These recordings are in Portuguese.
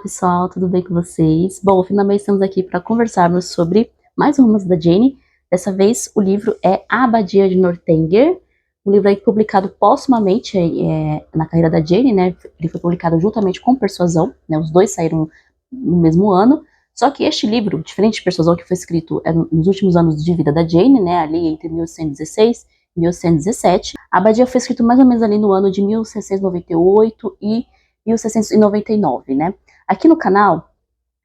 pessoal, tudo bem com vocês? Bom, finalmente estamos aqui para conversarmos sobre mais um romance da Jane. Dessa vez o livro é A Abadia de Northanger, um livro aí publicado póstumamente na carreira da Jane, né? Ele foi publicado juntamente com Persuasão, né? Os dois saíram no mesmo ano. Só que este livro, diferente de Persuasão, que foi escrito nos últimos anos de vida da Jane, né? Ali entre 1816 e 1817, A Abadia foi escrito mais ou menos ali no ano de 1698 e 1699, né? Aqui no canal,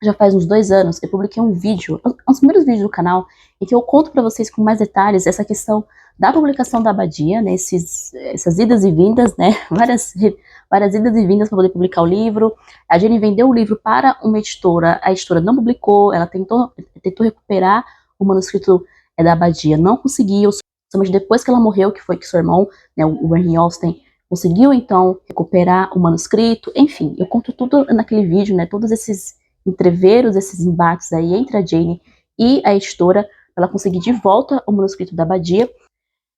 já faz uns 2 anos, eu publiquei um vídeo, um dos primeiros vídeos do canal, em que eu conto para vocês com mais detalhes essa questão da publicação da Abadia, né? Essas idas e vindas, né? Várias idas e vindas para poder publicar o livro. A Jane vendeu o livro para uma editora, a editora não publicou, ela tentou recuperar o manuscrito da Abadia, não conseguiu, somente depois que ela morreu, que foi que seu irmão, né, o Henry Austen, conseguiu então recuperar o manuscrito. Enfim, eu conto tudo naquele vídeo, né, todos esses entreveros, esses embates aí entre a Jane e a editora, para ela conseguir de volta o manuscrito da Abadia,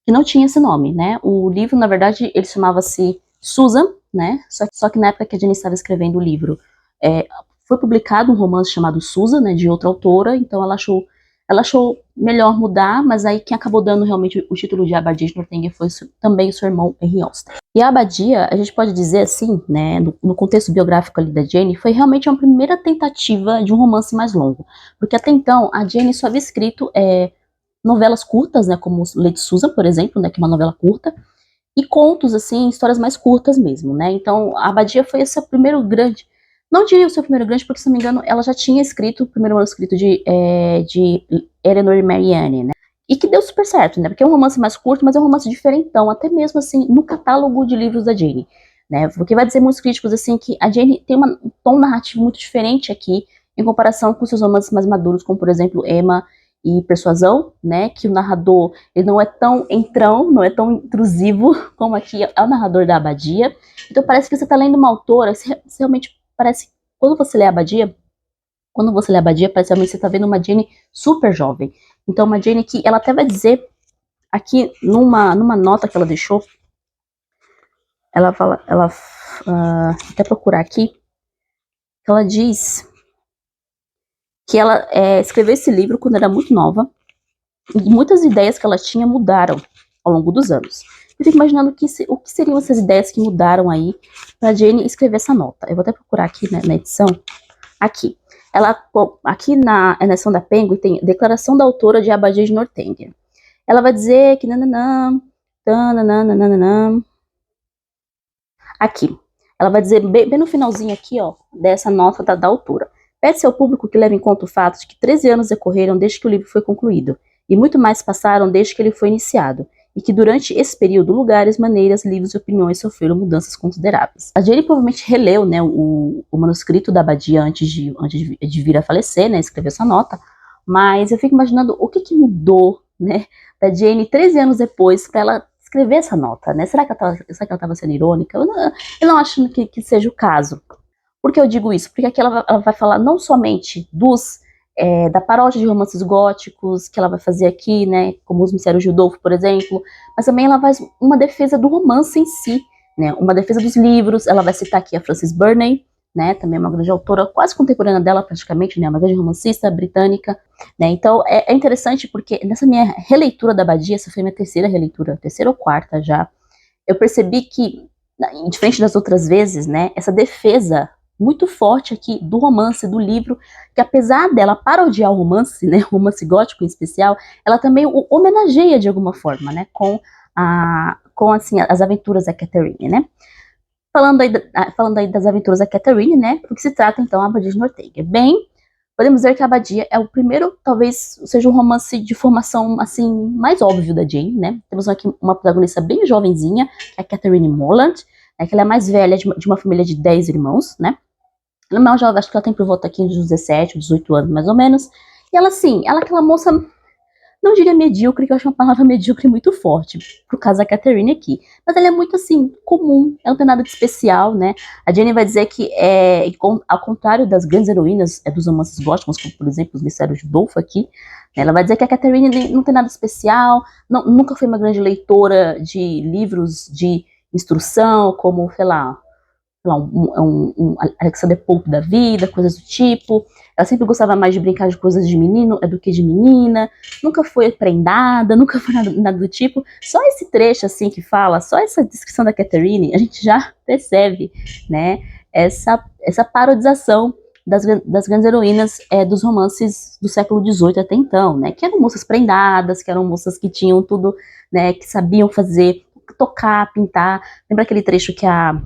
que não tinha esse nome, né? O livro, na verdade, ele chamava-se Susan, né? Só que na época que a Jane estava escrevendo o livro, foi publicado um romance chamado Susan, né, de outra autora, então ela achou melhor mudar, mas aí quem acabou dando realmente o título de Abadia de Northanger foi também o seu irmão Henry Austen. E a Abadia, a gente pode dizer assim, né, no contexto biográfico ali da Jane, foi realmente uma primeira tentativa de um romance mais longo, porque até então a Jane só havia escrito novelas curtas, né, como Lady Susan, por exemplo, né, que é uma novela curta, e contos, assim, histórias mais curtas mesmo, né, então a Abadia foi esse primeiro grande, não diria o seu primeiro grande, porque se não me engano, ela já tinha escrito o primeiro manuscrito de Eleanor e Marianne, né, e que deu super certo, né, porque é um romance mais curto, mas é um romance diferentão, até mesmo, assim, no catálogo de livros da Jane, né, porque vai dizer muitos críticos, assim, que a Jane tem um tom narrativo muito diferente aqui, em comparação com seus romances mais maduros, como, por exemplo, Emma e Persuasão, né, que o narrador, ele não é tão entrão, não é tão intrusivo como aqui é o narrador da Abadia. Então parece que você está lendo uma autora, você realmente parece, quando você lê a Abadia, parece realmente que você está vendo uma Jane super jovem. Então uma Jane que ela até vai dizer, aqui numa nota que ela deixou, ela fala, até procurar aqui, ela diz que ela escreveu esse livro quando era muito nova, e muitas ideias que ela tinha mudaram ao longo dos anos. Eu fico imaginando o que seriam essas ideias que mudaram aí para Jane escrever essa nota. Eu vou até procurar aqui, né, na edição. Aqui. Aqui na edição da Penguin tem declaração da autora de Abadia de Northanger. Ela vai dizer que aqui. Ela vai dizer bem no finalzinho aqui, ó, dessa nota da autora. Pede-se ao público que leve em conta o fato de que 13 anos decorreram desde que o livro foi concluído, e muito mais passaram desde que ele foi iniciado, e que durante esse período lugares, maneiras, livros e opiniões sofreram mudanças consideráveis. A Jane provavelmente releu, né, o manuscrito da Abadia antes de vir a falecer, né, escrever essa nota, mas eu fico imaginando o que mudou, né, da Jane 13 anos depois para ela escrever essa nota, né? Será que ela estava sendo irônica? Eu não acho que seja o caso. Por que eu digo isso? Porque aqui ela vai falar não somente da paródia de romances góticos que ela vai fazer aqui, né, como Os Mistérios de Udolpho, por exemplo, mas também ela faz uma defesa do romance em si, né, uma defesa dos livros. Ela vai citar aqui a Frances Burney, né, também uma grande autora, quase contemporânea dela praticamente, né, uma grande romancista britânica, né. Então é interessante porque nessa minha releitura da Abadia, essa foi minha terceira releitura, terceira ou quarta já, eu percebi que, diferente das outras vezes, né, essa defesa muito forte aqui do romance, do livro, que apesar dela parodiar o romance, né, o romance gótico em especial, ela também o homenageia de alguma forma, né, com assim, as aventuras da Catherine, né. Falando aí das aventuras da Catherine, né, do que se trata então a Abadia de Northanger. Bem, podemos dizer que a Abadia é o primeiro, talvez seja um romance de formação assim mais óbvio da Jane, né. Temos aqui uma protagonista bem jovenzinha, que é a Catherine Morland, né, que ela é a mais velha de uma família de 10 irmãos, né. Ela já, acho que ela tem por volta aqui dos 17, 18 anos mais ou menos. E ela, assim, ela é aquela moça, não diria medíocre, que eu acho uma palavra medíocre muito forte, pro caso da Catherine aqui. Mas ela é muito, assim, comum, ela não tem nada de especial, né? A Jane vai dizer que, ao contrário das grandes heroínas dos romances góticos, como, por exemplo, Os Mistérios de Udolpho aqui, né, ela vai dizer que a Catherine não tem nada especial, nunca foi uma grande leitora de livros de instrução, como, sei lá, sei lá, um Alexander Pope da vida, coisas do tipo. Ela sempre gostava mais de brincar de coisas de menino do que de menina, nunca foi prendada, nunca foi nada do tipo. Só esse trecho, assim, que fala, só essa descrição da Catherine, a gente já percebe, né, essa parodização das grandes heroínas dos romances do século XVIII até então, né, que eram moças prendadas, que eram moças que tinham tudo, né, que sabiam fazer, tocar, pintar. Lembra aquele trecho que a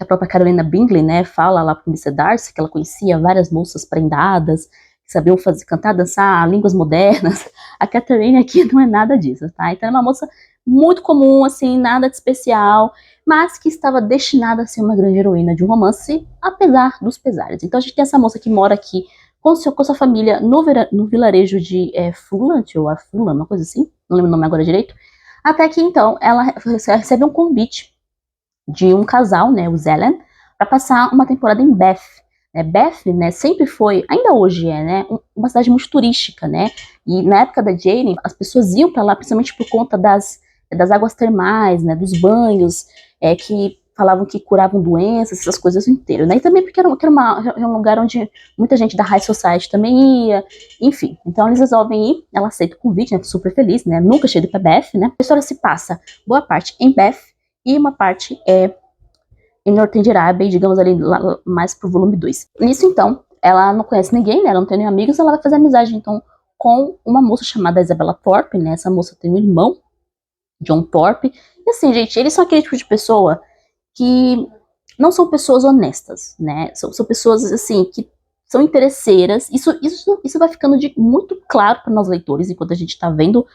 própria Carolina Bingley, né, fala lá pro Mr. Darcy que ela conhecia várias moças prendadas, que sabiam fazer, cantar, dançar línguas modernas. A Catherine aqui não é nada disso, tá? Então é uma moça muito comum, assim, nada de especial, mas que estava destinada a ser uma grande heroína de um romance, apesar dos pesares. Então a gente tem essa moça que mora aqui com sua família no vilarejo de Fulham, ou Fulham, uma coisa assim, não lembro o nome agora direito, até que então ela recebe um convite de um casal, né, o Zelen, para passar uma temporada em Bath. Bath, né, sempre foi, ainda hoje é, né, uma cidade muito turística, né, e na época da Jane, as pessoas iam para lá principalmente por conta das águas termais, né, dos banhos, que falavam que curavam doenças, essas coisas inteiras, né, e também porque era um lugar onde muita gente da High Society também ia, enfim, então eles resolvem ir, ela aceita o convite, né, super feliz, né, nunca tinha ido para Bath, né, a história se passa boa parte em Bath, e uma parte em Northanger Abbey, digamos ali, lá, mais pro volume 2. Nisso, então, ela não conhece ninguém, né, ela não tem nem amigos, ela vai fazer amizade, então, com uma moça chamada Isabella Thorpe, né, essa moça tem um irmão, John Thorpe, e assim, gente, eles são aquele tipo de pessoa que não são pessoas honestas, né, são pessoas, assim, que são interesseiras, isso vai ficando muito claro para nós leitores, enquanto a gente está vendo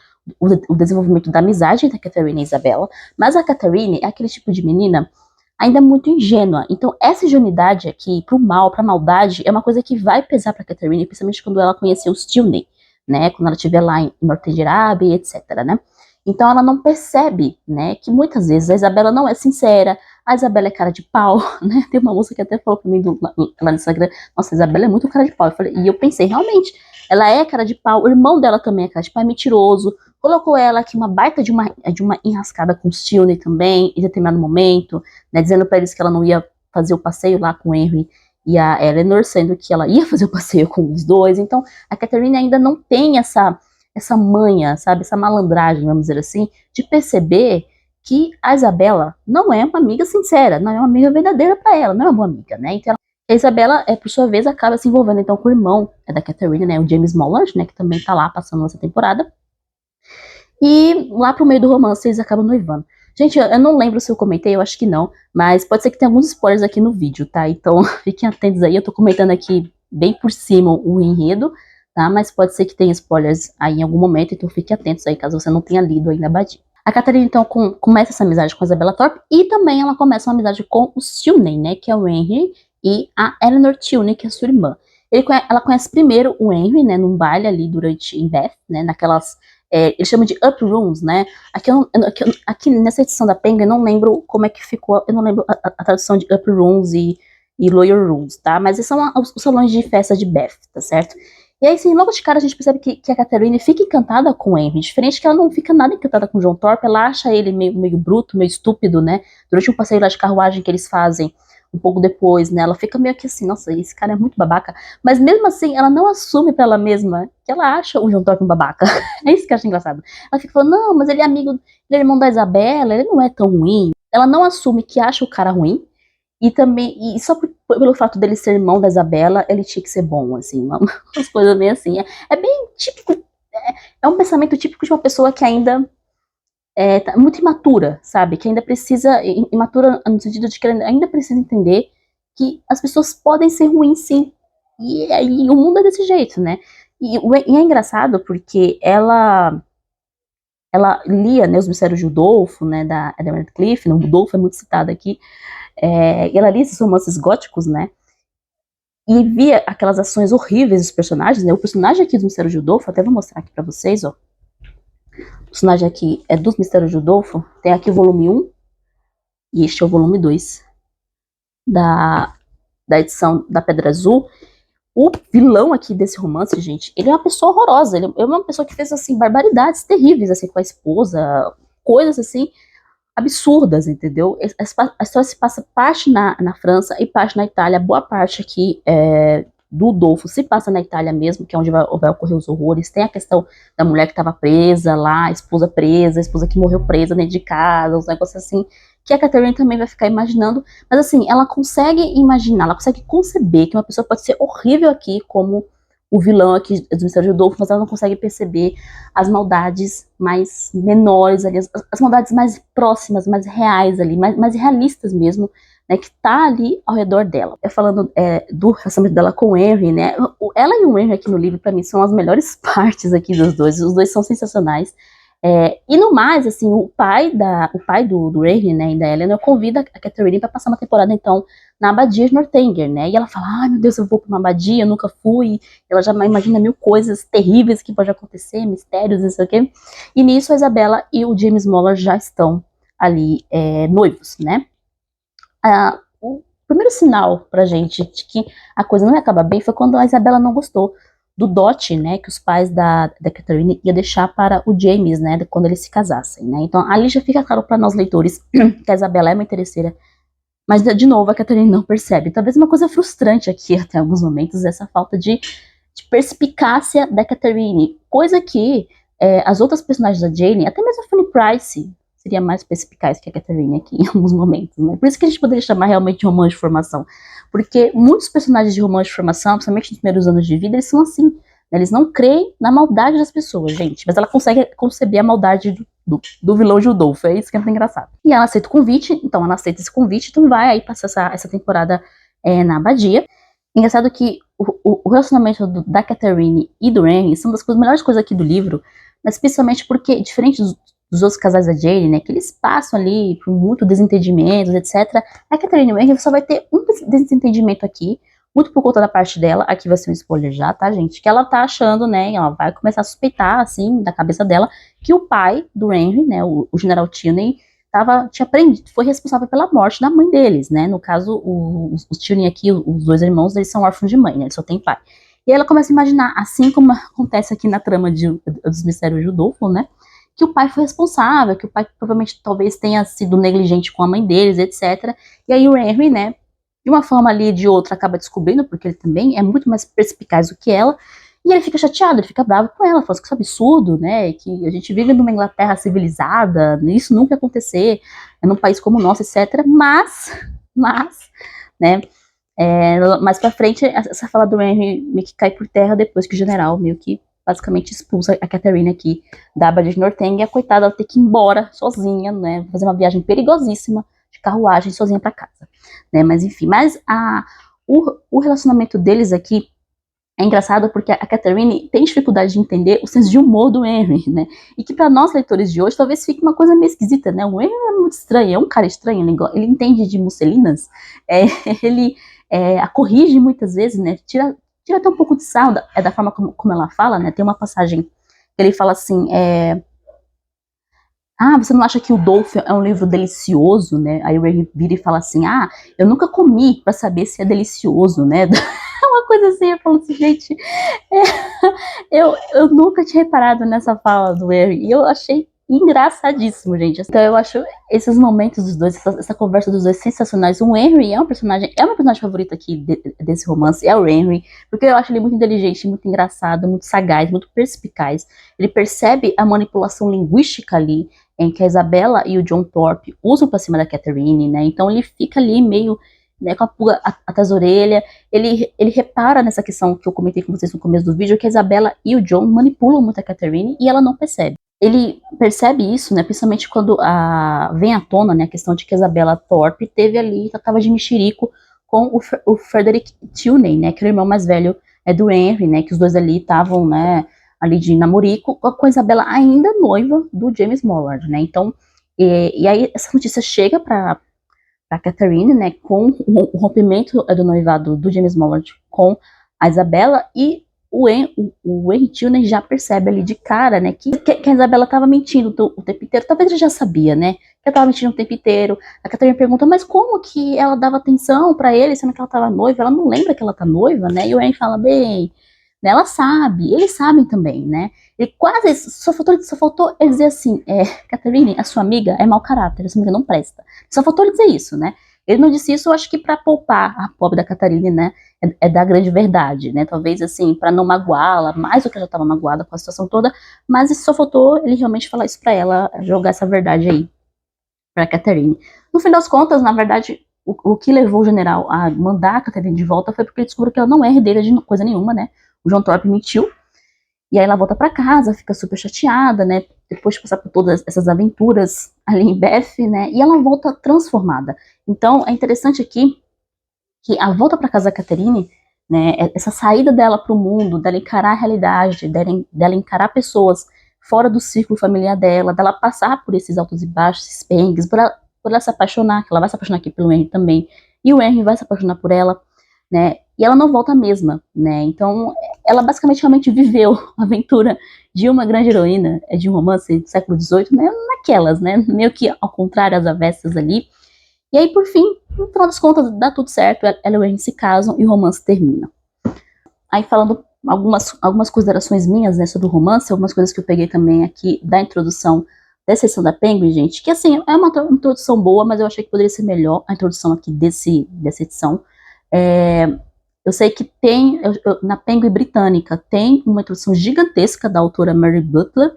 o desenvolvimento da amizade entre a Catherine e a Isabella, mas a Catherine é aquele tipo de menina ainda muito ingênua. Então, essa ingenuidade aqui, pro mal, pra maldade, é uma coisa que vai pesar pra Catherine, principalmente quando ela conheceu o Stilney, né? Quando ela estiver lá em Northanger Abbey, etc, né? Então, ela não percebe, né? Que muitas vezes a Isabela não é sincera, a Isabela é cara de pau, né? Tem uma moça que até falou pra mim lá no Instagram, nossa, a Isabela é muito cara de pau. E eu pensei, realmente, ela é cara de pau, o irmão dela também é cara de pau, é mentiroso, colocou ela aqui uma baita de uma enrascada com o Stilney também, em determinado momento, né, dizendo para eles que ela não ia fazer o passeio lá com o Henry e a Eleanor, sendo que ela ia fazer o passeio com os dois. Então, a Catherine ainda não tem essa manha, sabe, essa malandragem, vamos dizer assim, de perceber que a Isabela não é uma amiga sincera, não é uma amiga verdadeira para ela, não é uma boa amiga, né? Então, a Isabela, por sua vez, acaba se envolvendo então com o irmão da Catherine, né, o James Molland, né, que também tá lá passando essa temporada. E lá pro meio do romance eles acabam noivando. Gente, eu não lembro se eu comentei, eu acho que não, mas pode ser que tenha alguns spoilers aqui no vídeo, tá? Então fiquem atentos aí, eu tô comentando aqui bem por cima o enredo, tá? Mas pode ser que tenha spoilers aí em algum momento, então fiquem atentos aí, caso você não tenha lido ainda a Badia. A Catherine, então, começa essa amizade com a Isabella Thorpe, e também ela começa uma amizade com o Stilney, né, que é o Henry, e a Eleanor Tilney, que é a sua irmã. Ela conhece primeiro o Henry, né, num baile ali em Bath, né, naquelas eles chamam de up rooms, né? Aqui nessa edição da Penguin, eu não lembro como é que ficou, eu não lembro a tradução de up rooms e lower rooms, tá? Mas esses são os salões de festa de Bath, tá certo? E aí, assim, logo de cara a gente percebe que a Catherine fica encantada com o Henry, diferente que ela não fica nada encantada com o John Thorpe, ela acha ele meio bruto, meio estúpido, né? Durante um passeio lá de carruagem que eles fazem um pouco depois, né? Ela fica meio que assim, nossa, esse cara é muito babaca. Mas mesmo assim, ela não assume pra ela mesma que ela acha o John Thorpe um babaca. É isso que eu acho engraçado. Ela fica falando, não, mas ele é amigo, ele é irmão da Isabela, ele não é tão ruim. Ela não assume que acha o cara ruim. E também, e só pelo fato dele ser irmão da Isabela, ele tinha que ser bom, assim, umas coisas meio assim. É bem típico, é um pensamento típico de uma pessoa que ainda tá muito imatura, sabe? Que ainda precisa, imatura no sentido de que ela ainda precisa entender que as pessoas podem ser ruins, sim. E o mundo é desse jeito, né? E é engraçado porque ela lia, né, os Mistérios de Udolpho, né, da Meredith Cliff, né, o Udolpho é muito citado aqui, e ela lia esses romances góticos, né, e via aquelas ações horríveis dos personagens, né, o personagem aqui dos Mistérios de Udolpho, até vou mostrar aqui pra vocês, ó, o personagem aqui é dos Mistérios de Udolpho, tem aqui o volume 1, e este é o volume 2 da edição da Pedra Azul. O vilão aqui desse romance, gente, ele é uma pessoa horrorosa, ele é uma pessoa que fez, assim, barbaridades terríveis, assim, com a esposa, coisas, assim, absurdas, entendeu? A história se passa parte na França e parte na Itália, boa parte aqui do Dolfo se passa na Itália mesmo, que é onde vai ocorrer os horrores. Tem a questão da mulher que estava presa lá, a esposa que morreu presa dentro de casa, uns negócios assim, que a Catherine também vai ficar imaginando, mas assim, ela consegue imaginar, ela consegue conceber que uma pessoa pode ser horrível aqui, como o vilão aqui do Mistério de Rodolfo, mas ela não consegue perceber as maldades mais menores ali, as maldades mais próximas, mais reais ali, mais realistas mesmo, né, que tá ali ao redor dela. Eu falando do relacionamento dela com o Henry, né, ela e o Henry aqui no livro, pra mim, são as melhores partes aqui dos dois, os dois são sensacionais. E no mais, assim, o pai do Henry, né, e da Eleanor, convida a Catherine para passar uma temporada, então, na abadia de Northanger, né, e ela fala, ai meu Deus, eu vou para uma abadia, eu nunca fui, ela já imagina mil coisas terríveis que pode acontecer, mistérios, não sei o quê, e nisso a Isabella e o James Moller já estão ali noivos, né. O primeiro sinal pra gente de que a coisa não ia acabar bem foi quando a Isabella não gostou do dote, né, que os pais da Catherine ia deixar para o James, né, quando eles se casassem, né. Então ali já fica claro para nós leitores que a Isabella é uma interesseira, mas de novo a Catherine não percebe. Talvez uma coisa frustrante aqui até alguns momentos essa falta de perspicácia da Catherine, coisa que as outras personagens da Jane, até mesmo a Fanny Price, seria mais perspicaz que a Catherine aqui em alguns momentos, né? Por isso que a gente poderia chamar realmente de romance de formação, porque muitos personagens de romance de formação, principalmente nos primeiros anos de vida, eles são assim, né? Eles não creem na maldade das pessoas, gente, mas ela consegue conceber a maldade do vilão de Rodolfo, é isso que é muito engraçado. E ela aceita o convite, então ela aceita esse convite, então vai aí passar essa temporada na abadia. Engraçado que o relacionamento da Catherine e do Henry são das melhores coisas aqui do livro, mas principalmente porque, diferente dos outros casais da Jane, né, que eles passam ali por muito desentendimentos, etc. A Catherine e o Henry só vai ter um desentendimento aqui, muito por conta da parte dela, aqui vai ser um spoiler já, tá, gente? Que ela tá achando, né, ela vai começar a suspeitar, assim, da cabeça dela, que o pai do Henry, né, o General Tilney, foi responsável pela morte da mãe deles, né? No caso, os Tilney aqui, os dois irmãos, eles são órfãos de mãe, né? Eles só têm pai. E aí ela começa a imaginar, assim como acontece aqui na trama dos Mistérios de Rodolfo, né? Que o pai foi responsável, que o pai provavelmente talvez tenha sido negligente com a mãe deles, etc. E aí o Henry, né, de uma forma ali e de outra, acaba descobrindo, porque ele também é muito mais perspicaz do que ela, e ele fica chateado, ele fica bravo com ela, fala que isso é absurdo, né, que a gente vive numa Inglaterra civilizada, isso nunca ia acontecer, num país como o nosso, etc. Mas, né, mais pra frente, essa fala do Henry meio que cai por terra depois que o general meio que basicamente expulsa a Catherine aqui da abadia de Northanger, e a coitada ela tem que ir embora sozinha, né, fazer uma viagem perigosíssima de carruagem sozinha para casa, né, mas enfim, o relacionamento deles aqui é engraçado porque a Catherine tem dificuldade de entender o senso de humor do Henry, né? E que para nós leitores de hoje talvez fique uma coisa meio esquisita, né? O Henry é muito estranho, é um cara estranho, ele entende de musselinas, ele a corrige muitas vezes, né? Tira até um pouco de sarro da forma como ela fala, né? Tem uma passagem que ele fala assim, você não acha que o Dolph é um livro delicioso, né? Aí o Henry vira e fala assim, eu nunca comi para saber se é delicioso, né? Uma coisa assim, eu falo assim, gente, eu nunca tinha reparado nessa fala do Henry, e eu achei engraçadíssimo, gente. Então eu acho esses momentos dos dois, essa conversa dos dois sensacionais. O Henry é meu personagem favorito aqui desse romance, é o Henry, porque eu acho ele muito inteligente, muito engraçado, muito sagaz, muito perspicaz. Ele percebe a manipulação linguística ali, em que a Isabella e o John Thorpe usam pra cima da Catherine, né? Então ele fica ali meio, né, com a pulga atrás da orelha. Ele repara nessa questão que eu comentei com vocês no começo do vídeo, que a Isabella e o John manipulam muito a Catherine e ela não percebe. Ele percebe isso, né, principalmente quando vem à tona, né, a questão de que a Isabella Thorpe teve ali, tava de mexerico com o Frederick Tilney, né, que é o irmão mais velho do Henry, né, que os dois ali estavam, né, ali de namorico, com a Isabella ainda noiva do James Mollard, né, então, e aí essa notícia chega para Catherine, né, com o rompimento do noivado do James Mollard com a Isabella, e o Henry Tilney já percebe ali de cara, né, que a Isabella estava mentindo o tempo inteiro. Talvez ele já sabia, né, que ela estava mentindo o tempo inteiro. A Catherine pergunta, mas como que ela dava atenção para ele, sendo que ela estava noiva? Ela não lembra que ela tá noiva, né, e o Henry fala, bem, né? Ela sabe, eles sabem também, né? Ele quase, só faltou ele dizer assim, Catherine, a sua amiga é mau caráter, a sua amiga não presta. Só faltou ele dizer isso, né? Ele não disse isso, eu acho que para poupar a pobre da Catarine, né? É da grande verdade, né? Talvez assim, para não magoá-la, mais do que ela já estava magoada com a situação toda, mas só faltou ele realmente falar isso para ela, jogar essa verdade aí para Catherine. No fim das contas, na verdade, o que levou o general a mandar a Catherine de volta foi porque ele descobriu que ela não é herdeira de coisa nenhuma, né? O John Thorpe mentiu. E aí ela volta para casa, fica super chateada, né? Depois de passar por todas essas aventuras ali em Beth, né? E ela volta transformada. Então é interessante aqui que a volta para casa da Catherine, né? Essa saída dela para o mundo, dela encarar a realidade, dela encarar pessoas fora do círculo familiar dela passar por esses altos e baixos, esses perrengues, por ela se apaixonar, que ela vai se apaixonar aqui pelo Henry também, e o Henry vai se apaixonar por ela, né? E ela não volta a mesma, né? Então, ela basicamente realmente viveu a aventura de uma grande heroína, de um romance do século XVIII, né? Naquelas, né? Meio que ao contrário, as avessas ali. E aí, por fim, no final das contas, dá tudo certo, ela e o Henry se casam e o romance termina. Aí, falando algumas considerações minhas, né, sobre o romance, algumas coisas que eu peguei também aqui da introdução dessa edição da Penguin, gente, que assim, é uma introdução boa, mas eu achei que poderia ser melhor a introdução aqui dessa edição. Eu sei que tem, na Penguin britânica, tem uma introdução gigantesca da autora Mary Butler,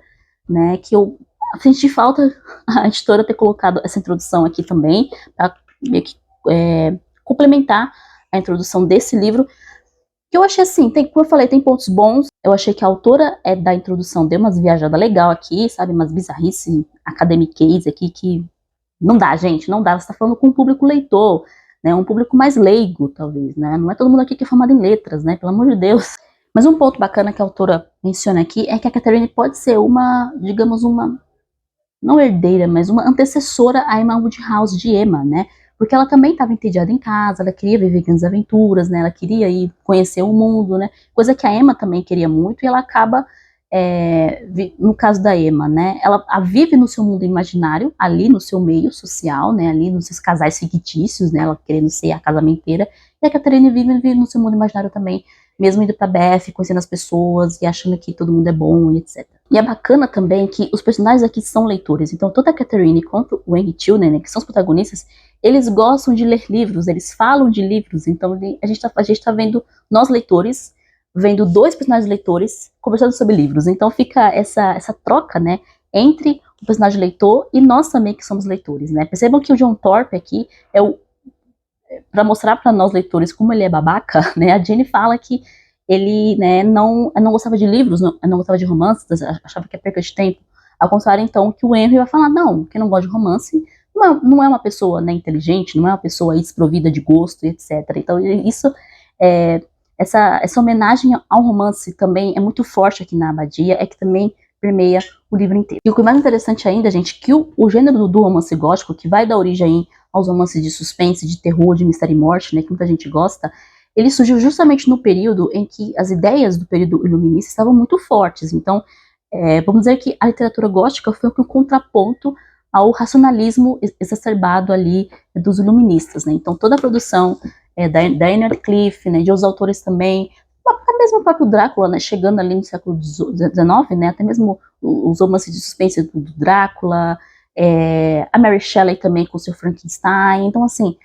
né, que eu senti falta a editora ter colocado essa introdução aqui também, para meio que complementar a introdução desse livro, que eu achei assim, como eu falei, tem pontos bons. Eu achei que a autora da introdução deu umas viajadas legal aqui, sabe, umas bizarrices academiquez aqui que não dá, gente, não dá. Você tá falando com um público leitor, né, um público mais leigo, talvez, né, não é todo mundo aqui que é formado em letras, né, pelo amor de Deus. Mas um ponto bacana que a autora menciona aqui é que a Catherine pode ser uma, digamos, uma, não herdeira, mas uma antecessora a Emma Woodhouse de Emma, né? Porque ela também estava entediada em casa, ela queria viver grandes aventuras, né? Ela queria ir conhecer o mundo, né? Coisa que a Emma também queria muito e ela acaba, no caso da Emma, né? Ela vive no seu mundo imaginário, ali no seu meio social, né? Ali nos seus casais fictícios, né? Ela querendo ser a casamenteira. E a Catherine vive no seu mundo imaginário também, mesmo indo pra Beth, conhecendo as pessoas e achando que todo mundo é bom e etc. E é bacana também que os personagens aqui são leitores. Então, tanto a Catherine quanto o Henry Tilney, né, que são os protagonistas, eles gostam de ler livros, eles falam de livros. Então, a gente tá vendo, nós leitores, vendo dois personagens leitores conversando sobre livros. Então, fica essa troca, né, entre o personagem leitor e nós também que somos leitores, né. Percebam que o John Thorpe aqui é para mostrar para nós leitores como ele é babaca, né, a Jenny fala que ele, né, não gostava de livros, não gostava de romances, achava que é perca de tempo. Ao contrário, então, que o Henry vai falar, não, quem não gosta de romance não é uma pessoa, né, inteligente, não é uma pessoa desprovida de gosto, etc. Então, isso, essa homenagem ao romance também é muito forte aqui na Abadia, é que também permeia o livro inteiro. E o que é mais interessante ainda, gente, que o gênero do romance gótico, que vai dar origem aos romances de suspense, de terror, de mistério e morte, né, que muita gente gosta, ele surgiu justamente no período em que as ideias do período iluminista estavam muito fortes. Então, vamos dizer que a literatura gótica foi um contraponto ao racionalismo exacerbado ali dos iluministas, né? Então, toda a produção da Anne Radcliffe, né, de outros autores também, até mesmo o próprio Drácula, né, chegando ali no século XIX, né, até mesmo os romances de suspense do Drácula, a Mary Shelley também com o seu Frankenstein. Então, assim,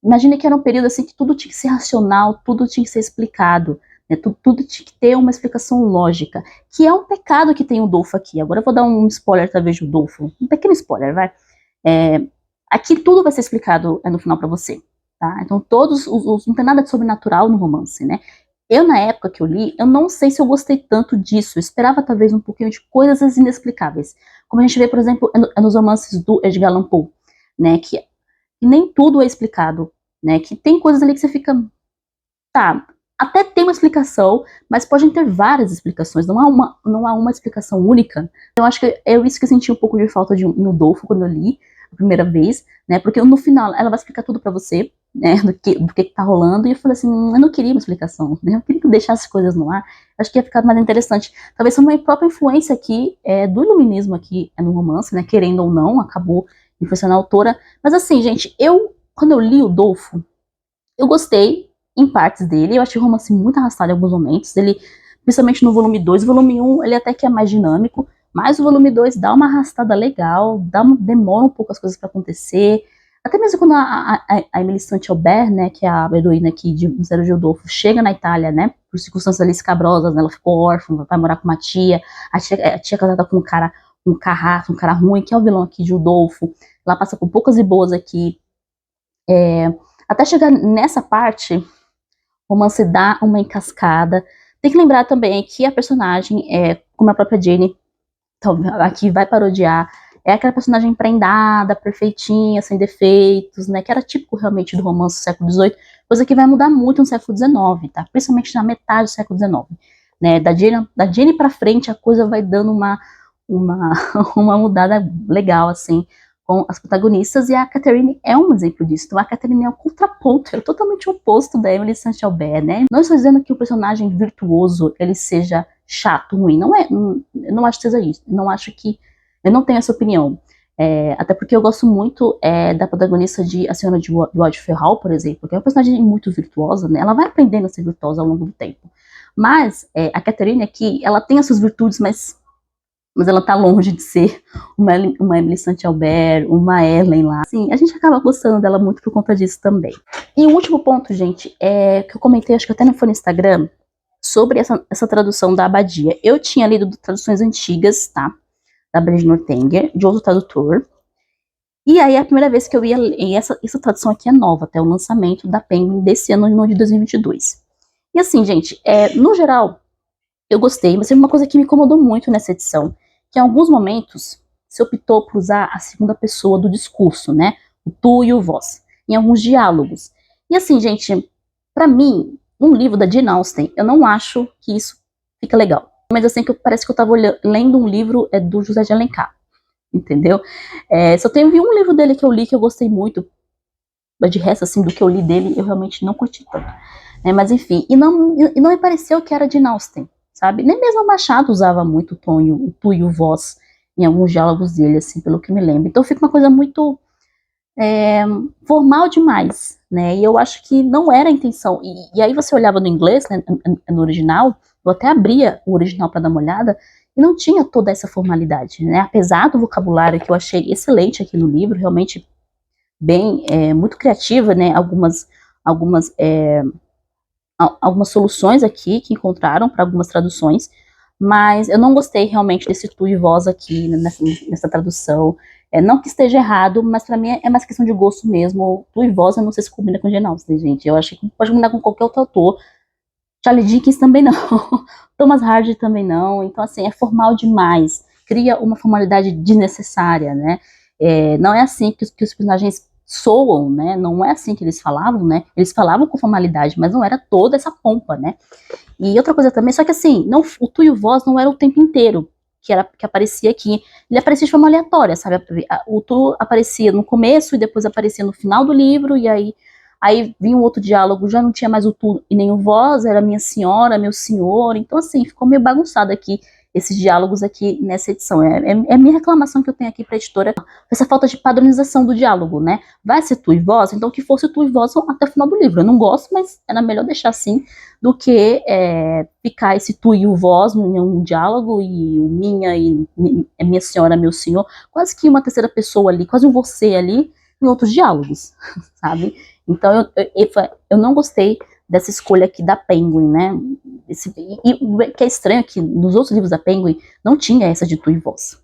imagina que era um período assim que tudo tinha que ser racional, tudo tinha que ser explicado, né? Tudo tinha que ter uma explicação lógica, que é um pecado que tem o Dolfo aqui. Agora eu vou dar um spoiler, talvez, do Dolfo, um pequeno spoiler, vai. Aqui tudo vai ser explicado no final para você, tá? Então não tem nada de sobrenatural no romance, né? Eu, na época que eu li, eu não sei se eu gostei tanto disso. Eu esperava, talvez, um pouquinho de coisas inexplicáveis. Como a gente vê, por exemplo, nos romances do Edgar Allan Poe, né? Que nem tudo é explicado, né? Que tem coisas ali que você fica, tá, até tem uma explicação, mas podem ter várias explicações, não há uma explicação única. Eu acho que é isso que eu senti um pouco de falta no Dolfo quando eu li a primeira vez, né? Porque no final ela vai explicar tudo pra você, né? Do que tá rolando, e eu falei assim, eu não queria uma explicação, né? Eu queria que deixasse as coisas no ar. Acho que ia ficar mais interessante. Talvez foi uma própria influência aqui do iluminismo aqui no romance, né? Querendo ou não, acabou influenciando a autora. Mas assim, gente, quando eu li o Dolfo, eu gostei em partes dele. Eu achei o romance muito arrastado em alguns momentos. Ele principalmente no volume 2. O volume 1, ele até que é mais dinâmico, mas o volume 2 dá uma arrastada legal, demora um pouco as coisas para acontecer. Até mesmo quando a Emily St. Aubert, né, que é a heroína aqui de Zero de Rodolfo, chega na Itália, né, por circunstâncias ali escabrosas, né, ela ficou órfã, vai morar com uma tia, a tia casada com um carrasco, um cara ruim, que é o vilão aqui de Rodolfo. Ela passa por poucas e boas aqui. Até chegar nessa parte, o romance dá uma encascada. Tem que lembrar também que a personagem, como a própria Jane, então, aqui vai parodiar, é aquela personagem prendada, perfeitinha, sem defeitos, né, que era típico realmente do romance do século XVIII, coisa que vai mudar muito no século XIX, tá? Principalmente na metade do século XIX. Né? Da Jane pra frente, a coisa vai dando uma mudada legal, assim, com as protagonistas, e a Catherine é um exemplo disso. Então a Catherine é o contraponto, é totalmente o oposto da Emily St. Aubert, né? Não estou dizendo que o personagem virtuoso, ele seja chato, ruim, eu não acho que seja isso, eu não tenho essa opinião. Até porque eu gosto muito da protagonista de A Senhora de Ward Ferrall, por exemplo, que é uma personagem muito virtuosa, né? Ela vai aprendendo a ser virtuosa ao longo do tempo. Mas a Catherine aqui, ela tem as suas virtudes, mas ela tá longe de ser uma Emily St. Aubert, uma Ellen lá. Assim, a gente acaba gostando dela muito por conta disso também. E o último ponto, gente, que eu comentei, acho que até não foi no Instagram, sobre essa tradução da Abadia. Eu tinha lido traduções antigas, tá? Da Abadia de Northanger, de outro tradutor. E aí a primeira vez que eu ia ler, essa tradução aqui é nova, até o lançamento da Penguin desse ano, de 2022. E assim, gente, no geral, eu gostei, mas teve uma coisa que me incomodou muito nessa edição, que em alguns momentos se optou por usar a segunda pessoa do discurso, né? O tu e o vós, em alguns diálogos. E assim, gente, pra mim, um livro da Jane Austen, eu não acho que isso fica legal. Mas assim, parece que eu tava lendo um livro do José de Alencar, entendeu? Só teve um livro dele que eu li que eu gostei muito, mas de resto, assim, do que eu li dele, eu realmente não curti tanto. Mas enfim, e não me pareceu que era de Jane Austen, sabe? Nem mesmo o Machado usava muito o tu e o vós em alguns diálogos dele, assim, pelo que me lembro. Então fica uma coisa muito formal demais, né? E eu acho que não era a intenção. E aí você olhava no inglês, né, no original, eu até abria o original para dar uma olhada, e não tinha toda essa formalidade, né? Apesar do vocabulário que eu achei excelente aqui no livro, realmente bem, muito criativa, né? Algumas soluções aqui que encontraram para algumas traduções, mas eu não gostei realmente desse tu e vós aqui nessa tradução. Não que esteja errado, mas para mim é mais questão de gosto mesmo. Tu e vós, eu não sei se combina com Jane Austen, gente. Eu acho que pode combinar com qualquer outro autor. Charlie Dickens também não. Thomas Hardy também não. Então, assim, é formal demais. Cria uma formalidade desnecessária, né? Não é assim que os personagens soam, né? Não é assim que eles falavam, né? Eles falavam com formalidade, mas não era toda essa pompa, né? E outra coisa também, só que assim, o tu e o vós não era o tempo inteiro que aparecia aqui. Ele aparecia de forma aleatória, sabe? O tu aparecia no começo e depois aparecia no final do livro, e aí vinha um outro diálogo, já não tinha mais o tu e nem o vós, era minha senhora, meu senhor. Então, assim, ficou meio bagunçado aqui esses diálogos aqui nessa edição. É a minha reclamação que eu tenho aqui para a editora, essa falta de padronização do diálogo, né? Vai ser tu e vós, então que fosse tu e vós até o final do livro. Eu não gosto, mas era melhor deixar assim do que ficar esse tu e o vós em um diálogo, e o minha senhora, meu senhor, quase que uma terceira pessoa ali, quase um você ali, em outros diálogos, sabe? Então eu não gostei dessa escolha aqui da Penguin, né? E o que é estranho é que nos outros livros da Penguin não tinha essa de tu e vós.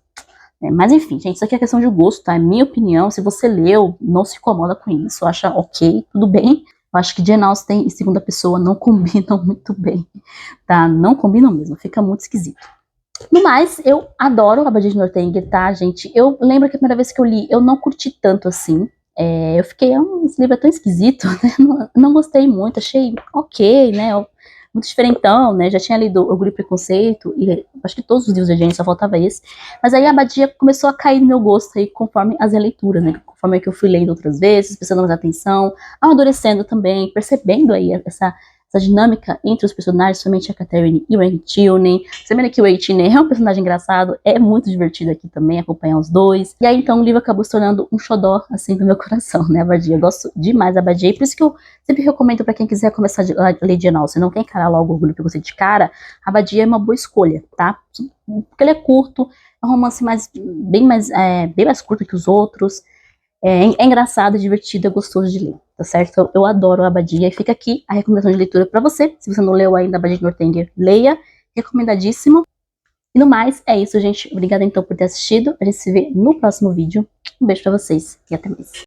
Mas enfim, gente, isso aqui é questão de gosto, tá? É minha opinião. Se você leu, não se incomoda com isso, acha ok, tudo bem. Eu acho que Jane Austen e segunda pessoa não combinam muito bem, tá? Não combinam mesmo, fica muito esquisito. No mais, eu adoro a Abadia de Northanger, tá, gente? Eu lembro que a primeira vez que eu li, eu não curti tanto assim. Eu fiquei, esse livro é tão esquisito, né? Não gostei muito, achei ok, né? Muito diferentão, né? Já tinha lido Orgulho e Preconceito, e acho que todos os livros da Jane, só faltava esse. Mas aí a Abadia começou a cair no meu gosto aí, conforme as releituras, né? Conforme que eu fui lendo outras vezes, prestando mais atenção, amadurecendo também, percebendo aí essa dinâmica entre os personagens, somente a Catherine e o Ray Tilney. Você vê que o Ray Tilney é um personagem engraçado, é muito divertido aqui também acompanhar os dois. E aí então o livro acabou se tornando um xodó assim do meu coração, né, Abadia? Eu gosto demais da Abadia, e por isso que eu sempre recomendo para quem quiser começar a ler Jane Austen, não quer encarar logo o Orgulho e Preconceito de cara, a Abadia é uma boa escolha, tá? Porque ele é curto, é um romance bem mais curto que os outros. É engraçado, divertido, é gostoso de ler, tá certo? Eu adoro a Abadia, e fica aqui a recomendação de leitura para você. Se você não leu ainda a Abadia de Northanger, leia, recomendadíssimo. E no mais, é isso, gente. Obrigada então por ter assistido. A gente se vê no próximo vídeo. Um beijo para vocês e até mais.